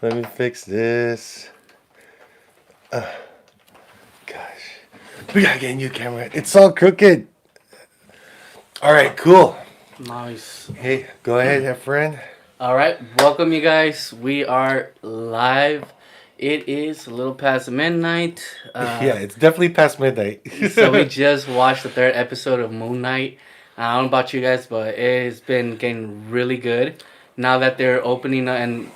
Let me fix this. Gosh. We gotta get a new camera. It's all crooked. Alright, cool. Nice. Hey, go ahead, friend. All right, welcome you guys. We are live. It is a little past midnight. Yeah, it's definitely past midnight. So we just watched the third episode of Moon Knight. I don't know about you guys, but it's been getting really good. Now that they're opening and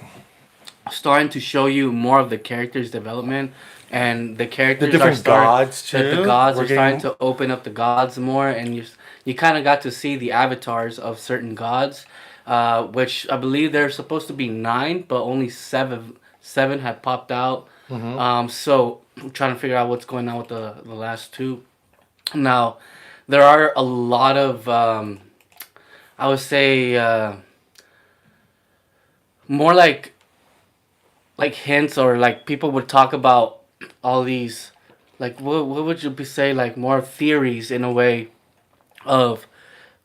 starting to show you more of the characters' development, and the The characters are different starting. gods The too. gods We're are starting getting. to open up the gods more, and you kind of got to see the avatars of certain gods, which I believe there's supposed to be nine, but only seven had popped out. Hmm. So I'm trying to figure out what's going on with the last two. Now, there are a lot of I would say more like hints, or like people would talk about all these, like what would you say, like more theories in a way of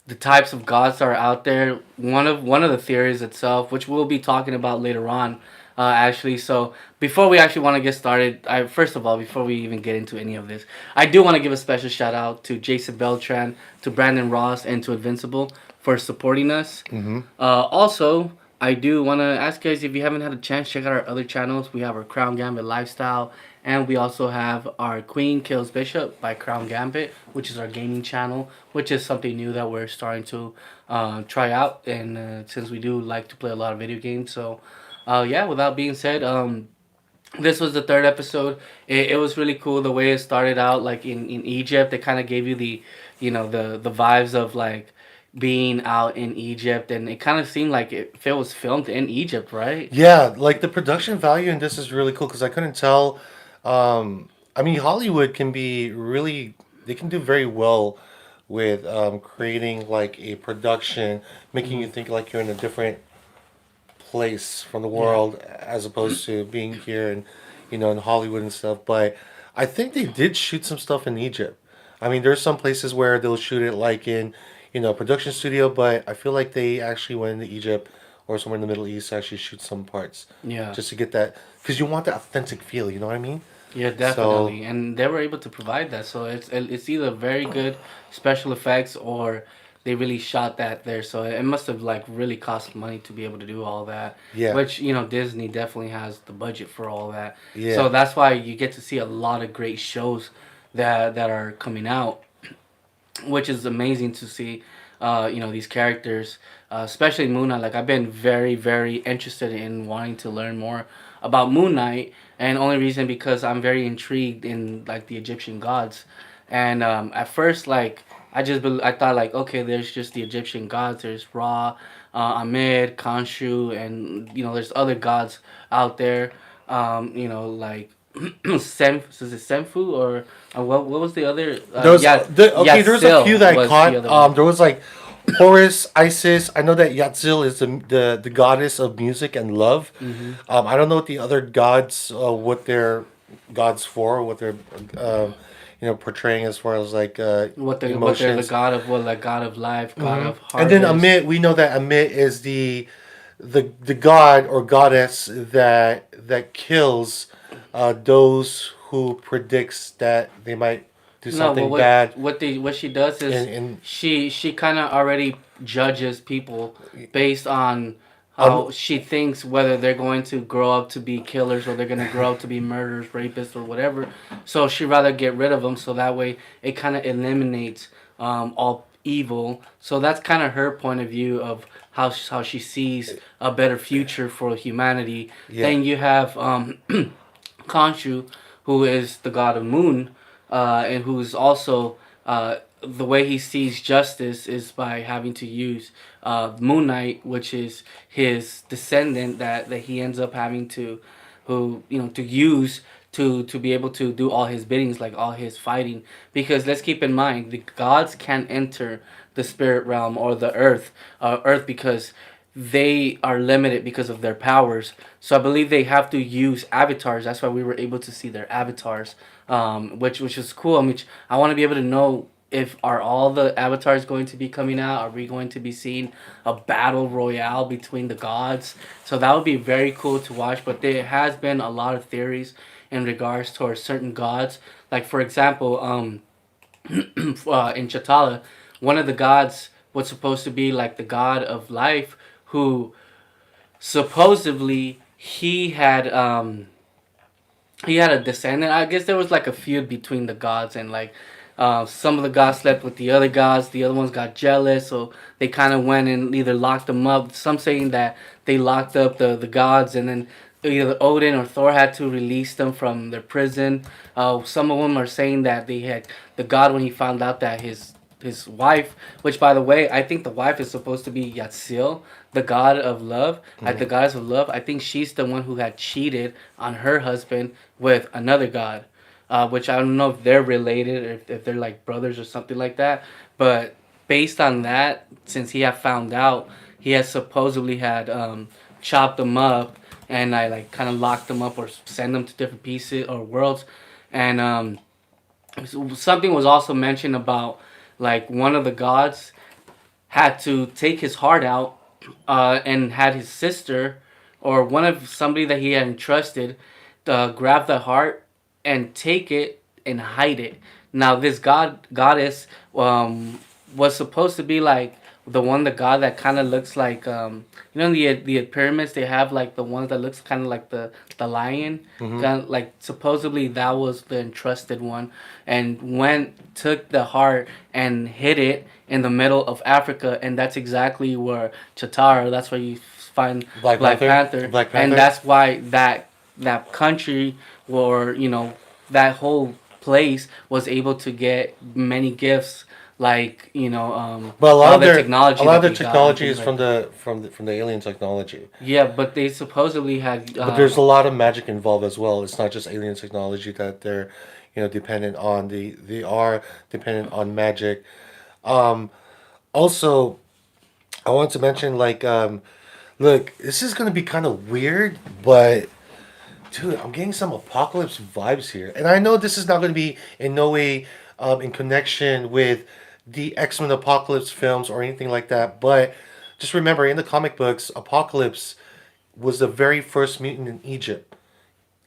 the types of gods that are out there. One of the theories itself, which we'll be talking about later on, actually. So before we actually want to get started, I first of all, before we even get into any of this, I do want to give a special shout out to Jason Beltran, to Brandon Ross, and to Invincible for supporting us. Hmm. Also, I do want to ask you guys, if you haven't had a chance, check out our other channels. We have our Crown Gambit lifestyle, and we also have our Queen Kills Bishop by Crown Gambit, which is our gaming channel, which is something new that we're starting to try out. And since we do like to play a lot of video games, so yeah. Without being said, this was the third episode. It was really cool the way it started out, like in Egypt. They kind of gave you the vibes of like being out in Egypt, and it kind of seemed like if it was filmed in Egypt, right? Yeah, like the production value in this is really cool because I couldn't tell. I mean, Hollywood can be really, they can do very well with creating like a production, making Hmm. you think like you're in a different place from the Yeah. world as opposed to being here and, in Hollywood and stuff. But I think they did shoot some stuff in Egypt. I mean, there's some places where they'll shoot it like in, production studio, but I feel like they actually went into Egypt or somewhere in the Middle East to actually shoot some parts Yeah. just to get that because you want that authentic feel. You know what I mean? Yeah, So definitely, and they were able to provide that. So it's either very good special effects, or they really shot that there. So it must have like really cost money to be able to do all that. yeah, Which Disney definitely has the budget for all that. yeah, So that's why you get to see a lot of great shows that are coming out, which is amazing to see. These characters, especially Moon Knight. Like I've been very, very interested in wanting to learn more about Moon Knight, and only reason because I'm very intrigued in like the Egyptian gods. And at first, like I thought like, okay, there's just the Egyptian gods. There's Ra, Ahmed, Khonshu, and there's other gods out there. Like is it Senfu, or what was the other? okay. There was a few Yatsil that I was the caught. other one. There was like Horus, Isis. I know that Yatzil is the goddess of music and love. Hmm. I don't know what the other gods, what they're gods for, what they're, portraying as far as like What they're the emotions. god of, well, like god of life, god Hmm. of And then harvest. Amit, we know that Amit is the god or goddess that kills those who predicts that they might do No, but something bad. what she does is And she kind of already judges people based on um, how she thinks whether they're going to grow up to be killers, or they're going to grow up to be murderers, rapists, or whatever. So she rather get rid of them, so that way it kind of eliminates all evil. So that's kind of her point of view of how she sees a better future for humanity. yeah, Then you have Khonshu, who is the god of moon, and who's also the way he sees justice is by having to use Moon Knight, which is his descendant that he ends up having to, who to use to be able to do all his biddings, like all his fighting. Because let's keep in mind, the gods can't enter the spirit realm or the earth, because they are limited because of their powers. So I believe they have to use avatars. That's why we were able to see their avatars, which is cool. I mean, I want to be able to know if are all the avatars going to be coming out? Are we going to be seeing a battle royale between the gods? So that would be very cool to watch. But there has been a lot of theories in regards towards certain gods. Like for example, in Chatala, one of the gods was supposed to be like the god of life, who supposedly he had a descendant. I guess there was like a feud between the gods, and like some of the gods slept with the other gods. The other ones got jealous, so they kind of went and either locked them up. Some saying that they locked up the gods, and then either Odin or Thor had to release them from their prison. Some of them are saying that they had the god, when he found out that his wife, which by the way, I think the wife is supposed to be Yatsil, the god of love, like the goddess of love. I think she's the one who had cheated on her husband with another god, which I don't know if they're related or if they're like brothers or something like that. But based on that, since he had found out, he had supposedly had chopped them up, and I like kind of locked them up or send them to different pieces or worlds, and something was also mentioned about like one of the gods had to take his heart out, and had his sister or one of somebody that he had entrusted grab the heart and take it and hide it. Now this goddess was supposed to be like the god that kind of looks like the pyramids, they have like the ones that looks kind of like the lion, kind of like supposedly that was the entrusted one, and went took the heart and hid it in the middle of Africa, and that's exactly where Chitara, that's where you find Black Panther, Black and Panther. that's why that country, or that whole place was able to get many gifts, like But a lot all of the their technology a lot of that their they got and technology things is like from that. the alien technology. Yeah, but they supposedly had But there's a lot of magic involved as well. It's not just alien technology that they're, dependent on. They are dependent on magic. Um, Also, I want to mention like, look, this is gonna be kind of weird, but dude, I'm getting some apocalypse vibes here, and I know this is not gonna be in no way in connection with the X-Men Apocalypse films or anything like that. But just remember, in the comic books, Apocalypse was the very first mutant in Egypt,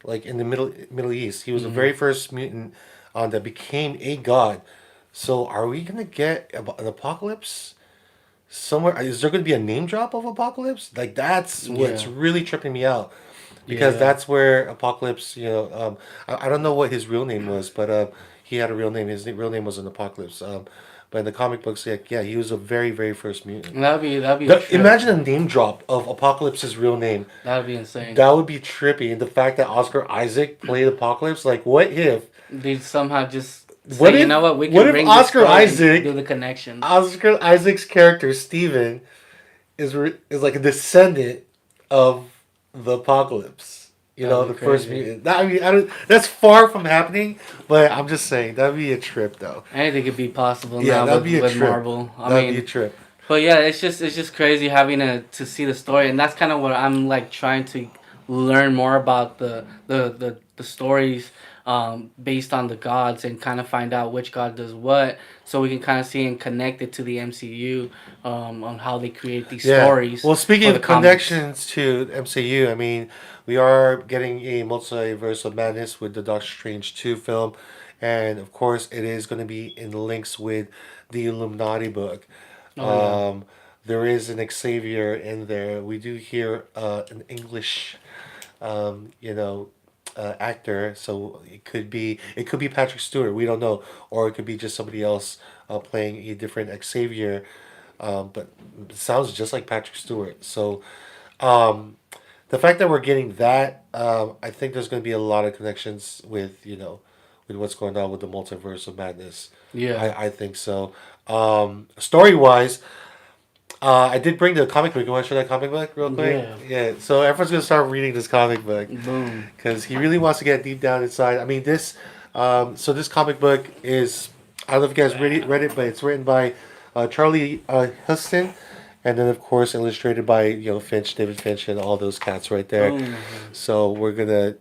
like in the Middle East. He was the Mhm. very first mutant that became a god. So are we gonna get an apocalypse somewhere? Is there gonna be a name drop of apocalypse? Like that's what's Yeah, really tripping me out, because yeah. that's where apocalypse. I don't know what his real name was, but he had a real name. His real name was an apocalypse. But in the comic books, yeah, he was the very very first mutant. That'd be a trip. Imagine a name drop of Apocalypse's real name. That'd be insane. That would be trippy. And the fact that Oscar Isaac played Apocalypse, like, what if? They somehow just What say, you if? know what, we What can if bring this Oscar story and do Isaac, the connections. Oscar Isaac's character Steven, is like a descendant of the Apocalypse? That'd be The first crazy. mutant. I mean, I don't. That's far from happening, but I'm just saying that'd be a trip, though. Anything could be possible Yeah, now that'd with be a trip. Marvel. I That'd be a mean, trip. but yeah, it's just crazy having to see the story, and that's kind of what I'm like trying to learn more about the stories, based on the gods, and kind of find out which god does what, so we can kind of see and connect it to the MCU, on how they create these Yeah. stories Well, speaking for the of comics. connections to MCU, I mean, we are getting a multiverse of madness with the Doctor Strange 2 film. And of course, it is going to be in links with the Illuminati book. Oh yeah, Um, there is an Xavier in there. We do hear an English, actor. So it could be Patrick Stewart. We don't know, or it could be just somebody else playing a different Xavier. But it sounds just like Patrick Stewart. So um, the fact that we're getting that, I think there's going to be a lot of connections with what's going on with the multiverse of madness. yeah, I think so. Story wise, I did bring the comic book. You want to show that comic book real quick? yeah. Yeah. So everyone's gonna start reading this comic book Boom. because he really wants to get deep down inside. I mean, this. So this comic book is. I don't know if you guys read it, but it's written by Charlie Huston, and then of course illustrated by David Finch, and all those cats right there. Boom. So we're gonna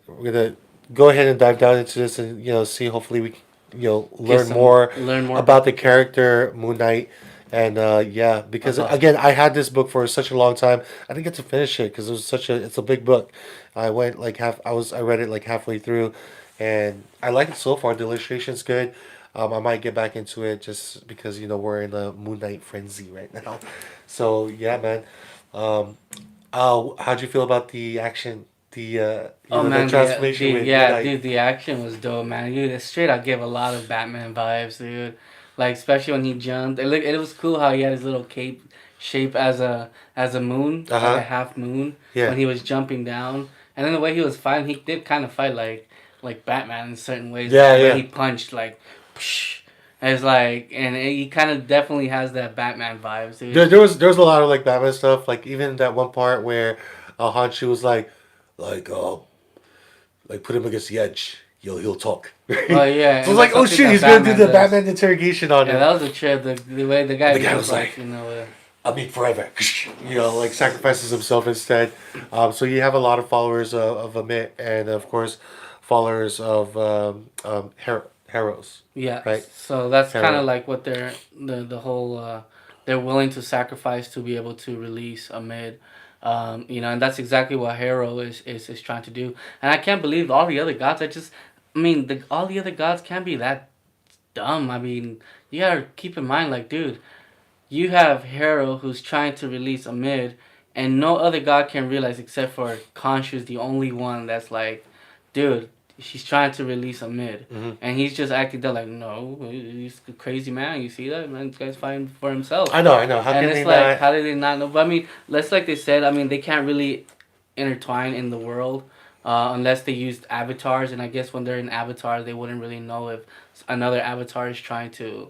go ahead and dive down into this, and see. Hopefully learn some- more learn more about the character Moon Knight. And yeah, because That's awesome. again, I had this book for such a long time. I didn't get to finish it because it's a big book. I went like I read it like halfway through, and I like it so far. The illustration's good. I might get back into it just because we're in a Moon Knight frenzy right now. So yeah, man. Um, how'd you feel about the action? Oh The man, transformation with Moon yeah, Knight. dude, the action was dope, man. Dude, straight out gave a lot of Batman vibes, dude. Like especially when he jumped. It was cool how he had his little cape shape as a moon, Uh like a huh. half moon Yeah. when he was jumping down. And then the way he was fighting, he did kind of fight like Batman in certain ways. Yeah, Where yeah. he punched like, psh, it's like, and he kind of definitely has that Batman vibes, dude. There was a lot of like Batman stuff. Like even that one part where Hanshi was like like put him against the edge. He'll talk. So Oh yeah, it's and like, that's oh something shit, that he's gonna do Batman the does. Batman interrogation on Yeah, him. that was a trip. The way the guy The guy was was like, like. I'll be forever. Like sacrifices himself instead. So you have a lot of followers of Amit, and of course, followers of Heroes, Yeah, right? so that's kind Hero. of like what the whole they're willing to sacrifice to be able to release a mid, and that's exactly what Hero is trying to do. And I can't believe all the other gods. I mean, all the other gods can't be that dumb. I mean, you gotta keep in mind, like, dude, you have Hero who's trying to release a mid, and no other god can realize except for Khonshu's the only one that's like, dude, she's trying to release a mid, Hmm. and he's just acting there like, no, he's a crazy man. You see that man? This guy's fighting for himself. I know, I know. How And can it's they like, not? how did they not know? But I mean, let's like they said. I mean, they can't really intertwine in the world unless they used avatars. And I guess when they're in avatar, they wouldn't really know if another avatar is trying to,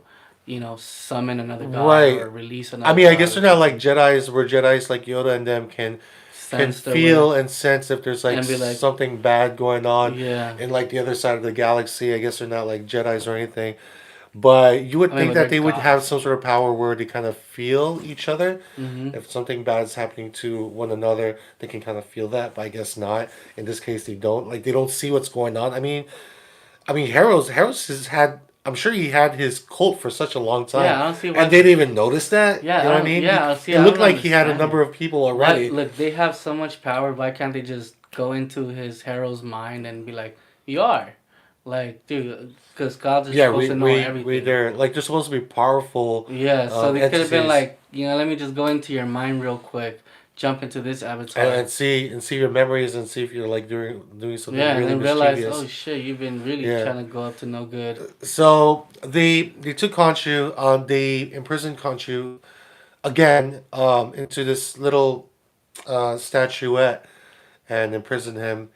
summon another god Right. or release I another mean, I god guess or they're not like something. Jedi's, where Jedi's like Yoda and them can Sense their way feel and sense if there's like and be like, something bad going on yeah. in like the other side of the galaxy. I guess they're not like Jedi's or anything, but you would I mean, think but that they're they would have gods. some sort of power where they kind of feel each other. Mm-hmm. If something bad is happening to one another, they can kind of feel that. But I guess not. In this case, they don't. Like they don't see what's going on. I mean, Harrow's has had. I'm sure he had his cult for such a long time, Yeah, I don't see and why. they didn't even notice that. Yeah, You know I what I don't. mean? Yeah, see, It I looked don't like he had a understand number it. of people Why? already. Look, they have so much power. Why can't they just go into his hero's mind and be like, "You are," like, dude, because gods are Yeah, supposed to know everything. they're like they're supposed to be powerful Yeah, so they could have been entities, like, let me just go into your mind real quick, jump into this and, avatar. see your memories and see if you're like doing something Yeah, and really then realize, oh mischievous. shit, you've been really Yeah. trying to go up to no good. So they took Khonshu, they imprisoned Khonshu again into this little statuette and imprisoned him.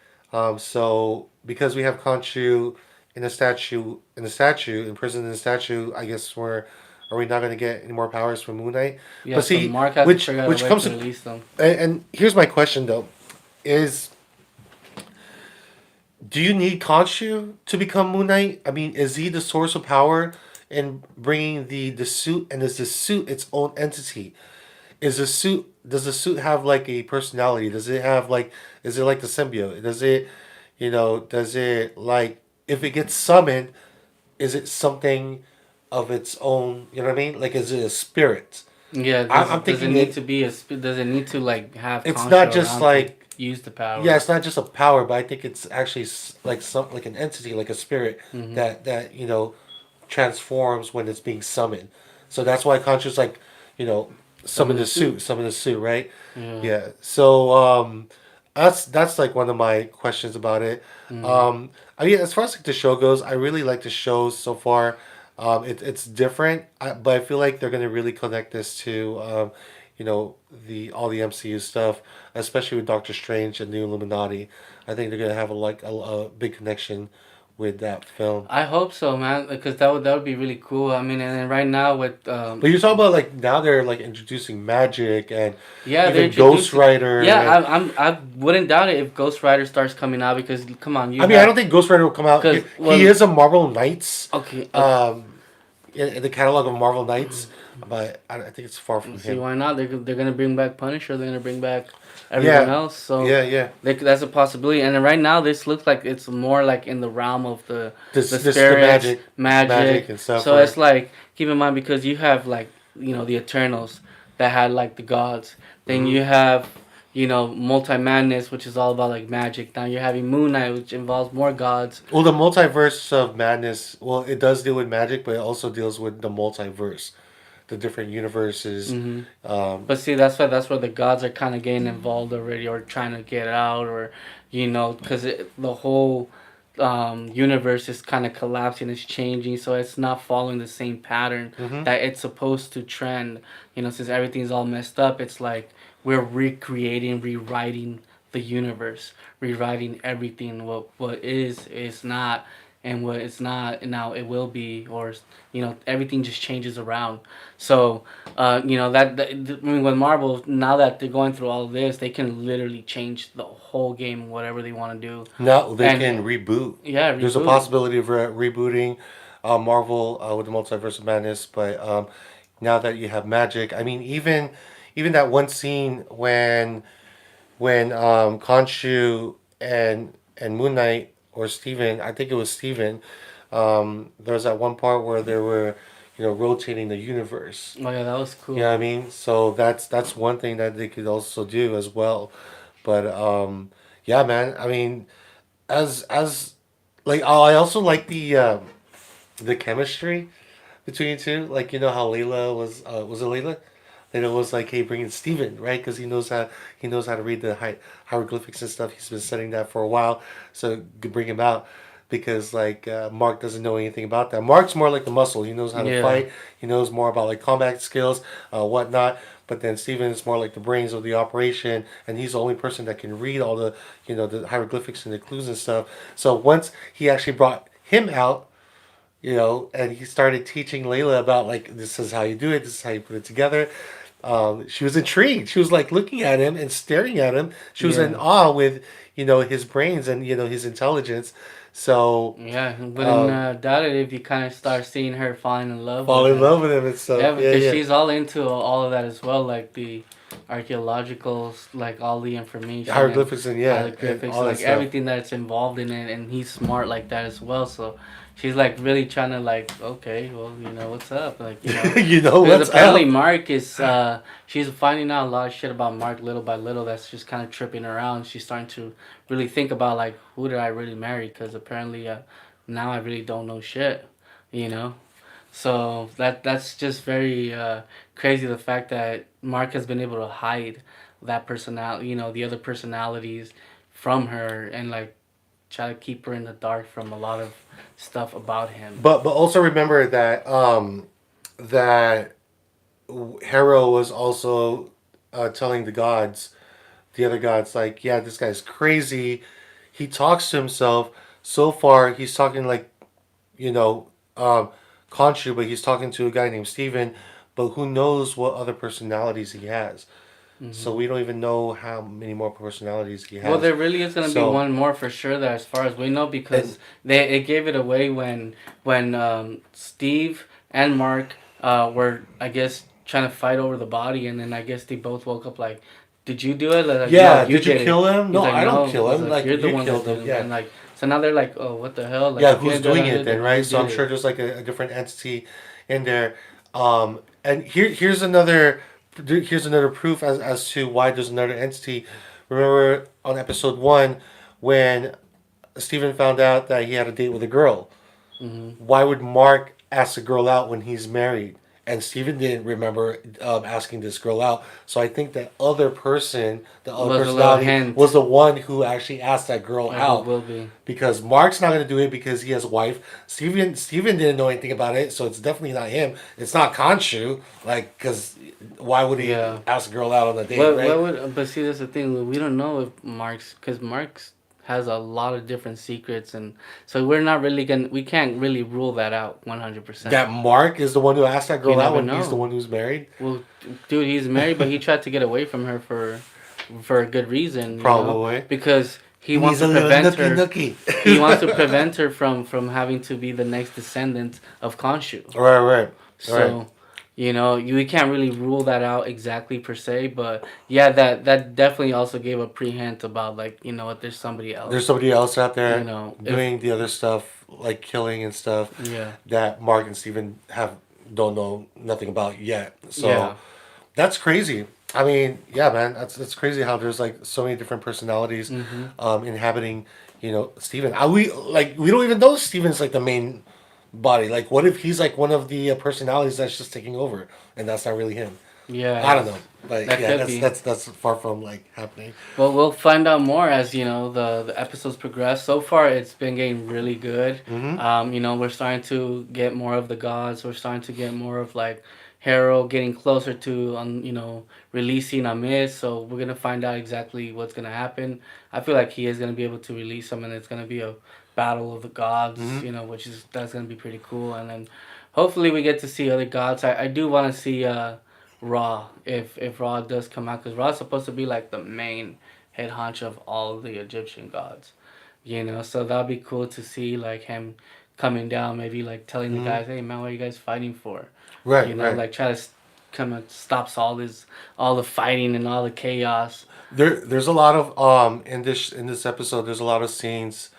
So because we have Khonshu imprisoned in a statue, I guess are we not going to get any more powers from Moon Knight? Yeah, But so see, Mark has to figure out a which way comes to to release them. and here's my question though, is do you need Khonshu to become Moon Knight? I mean, is he the source of power in bringing the suit, and is the suit its own entity? Does the suit have like a personality? Does it have like is it like the symbiote? Does it like if it gets summoned, is it something of its own, you know what I mean? Like is it a spirit? Yeah, I'm does it thinking need to be does it need to like have it's not Contra just around to like use the yeah, power? it's not just a power, but I think it's actually like some like an entity, like a spirit Mm-hmm. that transforms when it's being summoned. So that's why Contra's like, you know, summon the suit, right? Yeah. Yeah. So that's like one of my questions about it. Mm-hmm. I mean, as far as like the show goes, I really like the shows so far. It's different, but I feel like they're gonna really connect this to the all the MCU stuff, especially with Doctor Strange and the Illuminati. I think they're gonna have a big connection with that film. I hope so, man, because that would be really cool. I mean, and then right now with But you're talking about like now they're like introducing magic and yeah, they're even Ghost introducing. Rider. Yeah, And, I wouldn't doubt it if Ghost Rider starts coming out because come on, you I mean, I have don't think Ghost Rider will come out. because He is a Marvel Knights okay, um, in the catalog of Marvel Knights, but I think it's far from See him. why not? They're gonna bring back Punisher. They're gonna bring back everyone Yeah, else. So yeah. that's a possibility. And then right now, this looks like it's more like in the realm of the The spirits, magic magic. and stuff. So Right. it's like keep in mind because you have like the Eternals that had like the gods. Then Hmm. you have Multi Madness, which is all about like magic. Now you're having Moon Knight, which involves more gods. Well, the multiverse of madness. Well, it does deal with magic, but it also deals with the multiverse, the different universes. Hmm. Um, But see, that's where the gods are kind of getting involved already, or trying to get out, or because the whole universe is kind of collapsing, it's changing, so it's not following the same pattern hmm that it's supposed to trend. Since everything's all messed up, it's like we're recreating, rewriting the universe, rewriting everything. What is not, and what it's not, and now it will be, or everything just changes around. So I mean, with Marvel, now that they're going through all of this, they can literally change the whole game, whatever they want to do. Now they And can reboot. yeah, There's a reboot. possibility of rebooting Marvel with the multiverse of madness, but now that you have magic, I mean, even that one scene when Khonshu and Moon Knight or Steven, I think it was Steven, there was that one part where they were, rotating the universe. Oh yeah, that was You know cool. what I mean? So that's one thing that they could also do as well. But yeah, man. I mean, as like I also like the chemistry between the two. Like how Layla was it Layla? Layla was like, hey, bring in Steven, right? Because he knows how to read the hieroglyphics and stuff. He's been studying that for a while, so could bring him out. Because like Mark doesn't know anything about that. Mark's more like the muscle. He knows how to Yeah. fight. He knows more about like combat skills, whatnot. But then Steven is more like the brains of the operation, and he's the only person that can read all the hieroglyphics and the clues and stuff. So once he actually brought him out, and he started teaching Layla about like this is how you do it, this is how you put it together. She was intrigued. She was like looking at him and staring at him. She was in Yeah. awe with his brains and his intelligence. So Yeah, wouldn't um, doubt it if you kind of start seeing her falling in love fall with in him. love with him and Yeah, stuff. Yeah, because yeah. she's all into all of that as well, like the archaeological, like all the information and Hieroglyphics and yeah, and hieroglyphics, all that like stuff. everything that's involved in it, and he's smart like that as well. So she's like really trying to like, okay, well, what's up, like You know because what's apparently up? Mark is she's finding out a lot of shit about Mark little by little. That's just kind of tripping her out. She's starting to really think about like who did I really marry? Because apparently now I really don't know shit, you know. So that's just very crazy. The fact that Mark has been able to hide that personality, the other personalities from her, and like try to keep her in the dark from a lot of stuff about him. But also remember that Hera was also telling the other gods, like, yeah, this guy's crazy. He talks to himself. So far, he's talking like, you know, um, Khonshu, but he's talking to a guy named Steven. But who knows what other personalities he has? So Hmm. we don't even know how many more personalities he Well, has. there really is gonna be So, one more for sure. That, as far as we know, and because they gave it away when Steve and Mark were, I guess, trying to fight over the body, and then I guess they both woke up like, "Did you do it?" Like, "No, yeah, you did you did it." kill him? He's No, like, I don't "No." kill He's him. like, Like "You're the you one that killed did him. it." Yeah, And like, so now they're like, "Oh, what the hell?" Like, yeah. if you Who's ain't the doing one that it did it, then, who right? So did I'm sure it? there's like a different entity in there. And here's another proof as to why there's another entity. Remember on episode 1 when Steven found out that he had a date with a girl. Hmm. Why would Mark ask the girl out when he's married? And Steven didn't remember asking this girl out. So I think that other person, the other Was a little personality, was hint the one who actually asked that girl of who out. will be. Because Mark's not going to do it because he has a wife. Steven didn't know anything about it, so it's definitely not him. It's not Khonshu. Like, because why would he Yeah. ask a girl out on a date, What right? would but see that's the thing, we don't know if because Mark's has a lot of different secrets, and so we can't really rule that out 100%. That Mark is the one who asked that You girl out never when he's the know. one who's married? Well, dude, he's married, but he tried to get away from her for a good reason, Probably. because he wants needs a to little prevent nookie her. nookie. He wants to prevent her from having to be the next descendant of Khonshu. Right, right, right. So, we can't really rule that out exactly per se, but yeah, that definitely also gave a pre-hint about, like, what, there's somebody There's else. somebody else out You there know, if doing the other stuff, like killing and stuff, yeah, that Mark and Steven don't know nothing about yet. So yeah, that's crazy. I mean, yeah, man, that's crazy how there's like so many different personalities mm-hmm. inhabiting, Steven. We don't even know Steven's like the main body. Like, what if he's like one of the personalities that's just taking over, and that's not really him? I Yeah, don't know, but that yeah, could that's be. that's that's far from like happening. Well, we'll find out more as the episodes progress. So far, it's been getting really good. Mm-hmm. We're starting to get more of the gods. We're starting to get more of, like, Harrow getting closer to releasing Amid. So we're gonna find out exactly what's gonna happen. I feel like he is gonna be able to release them, and it's gonna be a battle of the gods. Mm-hmm. Which is that's gonna be pretty cool. And then hopefully we get to see other gods. I do want to see Raw, if Raw does come out, because Raw's supposed to be like the main head honcho of all the Egyptian gods, so that'll be cool to see, like, him coming down, maybe like telling the Mm-hmm. guys, hey man, what are you guys fighting for? Right, right. Like, try to come and stops all the fighting and all the chaos. There's a lot of in this episode. There's a lot of scenes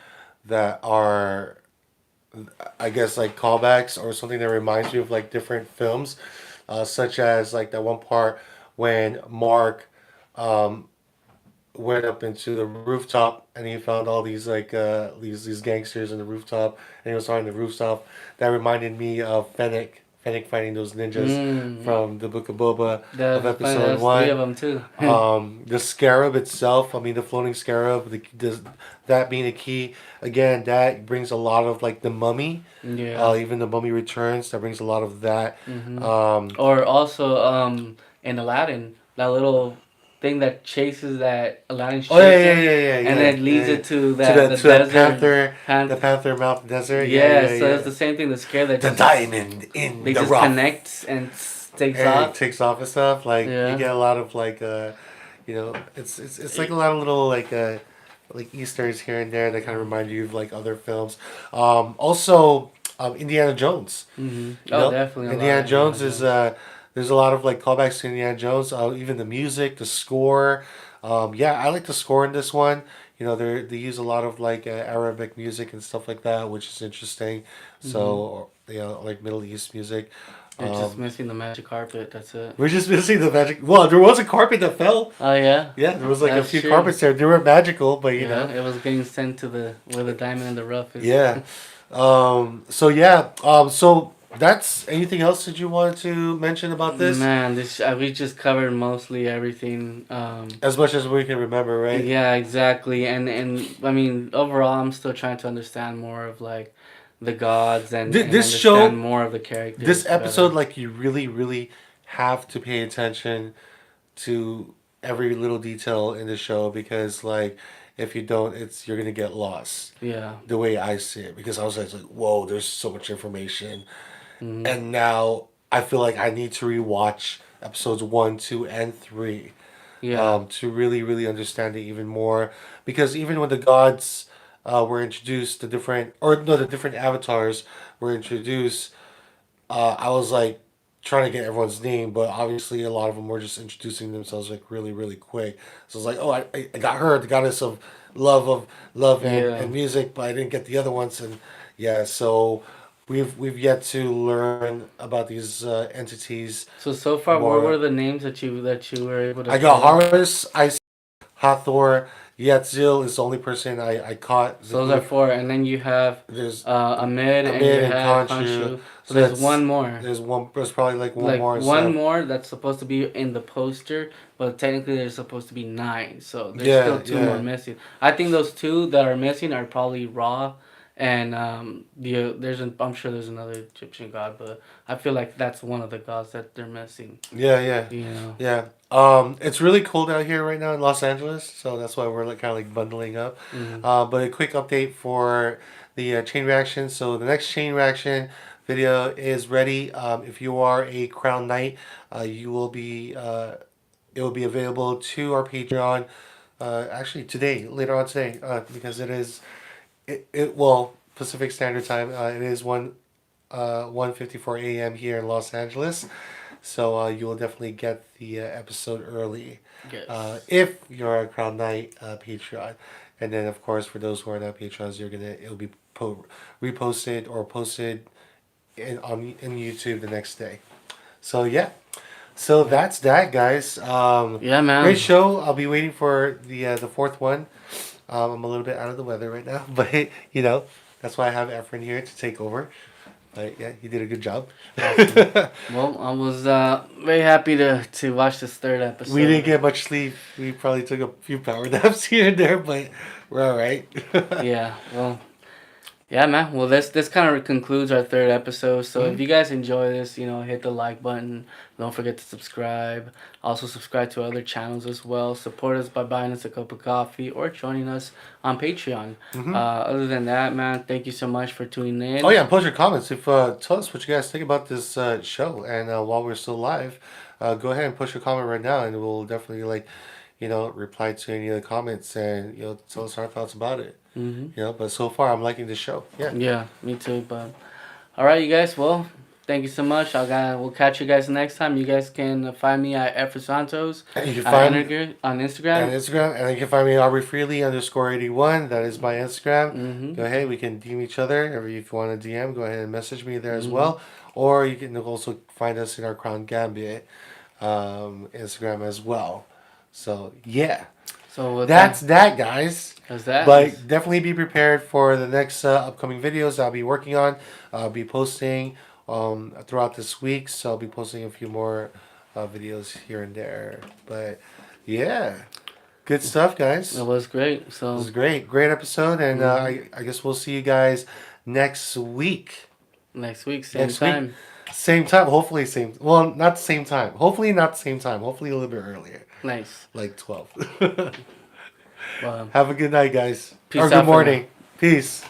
that are, I guess, like callbacks or something that reminds me of like different films, such as like that one part when Mark went up into the rooftop and he found all these like these gangsters in the rooftop and he was on the rooftop. That reminded me of Fennec fighting those ninjas Mm. from the Book of Boba of That's funny. episode There's three of one. them too. The scarab itself, I mean, the floating scarab, that being a key, again, that brings a lot of like the mummy, Yeah. even the mummy returns, that brings a lot of that. Hmm. Um, Or also, in Aladdin, that little thing that chases that Aladdin oh yeah, shoots yeah, him, yeah, yeah, and yeah, then leads yeah. it to To the the to that desert. the Panther Mountain Desert, yeah, Yeah, yeah, so yeah. it's the same thing. The scare that The just diamond in they the just rough, connects and takes and it off. takes off and stuff. Like you Yeah. get a lot of like it's like a lot of little like Easter's here and there that kind of remind you of like other films. Also, Indiana Jones. Hmm. You Oh, know, definitely a lot Indiana of Indiana Jones is Jones. there's a lot of like callbacks to Indiana Jones. Even the music, the score. Yeah, I like the score in this one. They use a lot of like Arabic music and stuff like that, which is interesting. Hmm. So like Middle East music. They're just Um, missing the magic carpet. That's it. we're just missing the magic. Well, there was a carpet that fell. Oh yeah, Yeah, there was like a that's few true. carpets there. They were magical, but Yeah, it was getting sent to the where the diamond in the rough is. yeah. So yeah. So that's anything else that you wanted to mention about this? Man, this we just covered mostly everything. As much as we can remember, right? Yeah, exactly. And I mean, overall, I'm still trying to understand more of, like, the gods, and This show, understand more of the this characters episode, better. like you really, really have to pay attention to every little detail in the show because, like, if you don't, you're gonna get lost. Yeah. The way I see it, because I was like, whoa, there's so much information, Hmm. and now I feel like I need to rewatch episodes 1, 2, and 3 Yeah. to really, really understand it even more. Because even when the gods were introduced, the different avatars were introduced, I was like trying to get everyone's name, but obviously a lot of them were just introducing themselves like really, really quick. So it's like, oh, I got her, the goddess of love Yeah. and music, but I didn't get the other ones, and yeah, so we've yet to learn about these entities So far, what were more. the names that you were able to I got find? Horus, Hathor, Yetzil is the only person I caught. So those are four, and then you have There's Amid, and you Amid and have Khonshu. Khonshu. So So there's one that's more. there's probably like one Like, more and one stuff. more that's supposed to be in the poster, but technically there's supposed to be nine. So there's still Yeah, two more yeah. missing. I think those two that are missing are probably Ra, and I'm sure there's another Egyptian god, but I feel like that's one of the gods that they're missing. Yeah, yeah, You know. yeah. It's really cold out here right now in Los Angeles, so that's why we're like kind of like bundling up. Hmm. But a quick update for the chain reaction. So the next chain reaction video is ready. If you are a Crown Knight, you will be it will be available to our Patreon actually today, later on today, because well, Pacific Standard Time. It is 1:54 a.m. here in Los Angeles, so you will definitely get the episode early. Yes. If you're a Crown Knight Patreon, and then of course for those who are not Patrons, it'll be reposted or posted in YouTube the next day. So yeah, so that's that, guys. Yeah, man. Great show. I'll be waiting for the fourth one. I'm a little bit out of the weather right now, but that's why I have Efren here to take over. But yeah, he did a good job. Well, I was very happy to watch this third episode. We didn't get much sleep. We probably took a few power naps here and there, but we're all right. Yeah, well, yeah, man. Well, this kind of concludes our third episode. So if you guys enjoy this, hit the like button. Don't forget to subscribe. Also subscribe to other channels as well. Support us by buying us a cup of coffee or joining us on Patreon. Other than that, man, thank you so much for tuning in. Oh yeah, and post your comments. Tell us what you guys think about this show. And while we're still live, go ahead and post your comment right now, and we'll definitely reply to any of the comments and tell us our thoughts about it. But so far I'm liking the show. Yeah. Yeah, me too. But all right, you guys. Well, thank you so much. We'll catch you guys next time. You guys can find me at Efra Santos. And you can find me on Instagram. And you can find me at Aubrey Freely _81. That is my Instagram. Go ahead, we can DM each other. If you want to DM, go ahead and message me there as well. Or you can also find us in our Crown Gambit Instagram as well. So yeah. So that's that, guys. That's that. But definitely be prepared for the next upcoming videos I'll be working on. I'll be posting throughout this week, so I'll be posting a few more videos here and there. But yeah, good stuff, guys. It was great. So it was great episode, and I guess we'll see you guys next week. Same time. Same time. Hopefully same. Well, not the same time. Hopefully not the same time. Hopefully a little bit earlier. Nice. Like 12. Well, have a good night, guys. Peace or out good for morning. Peace.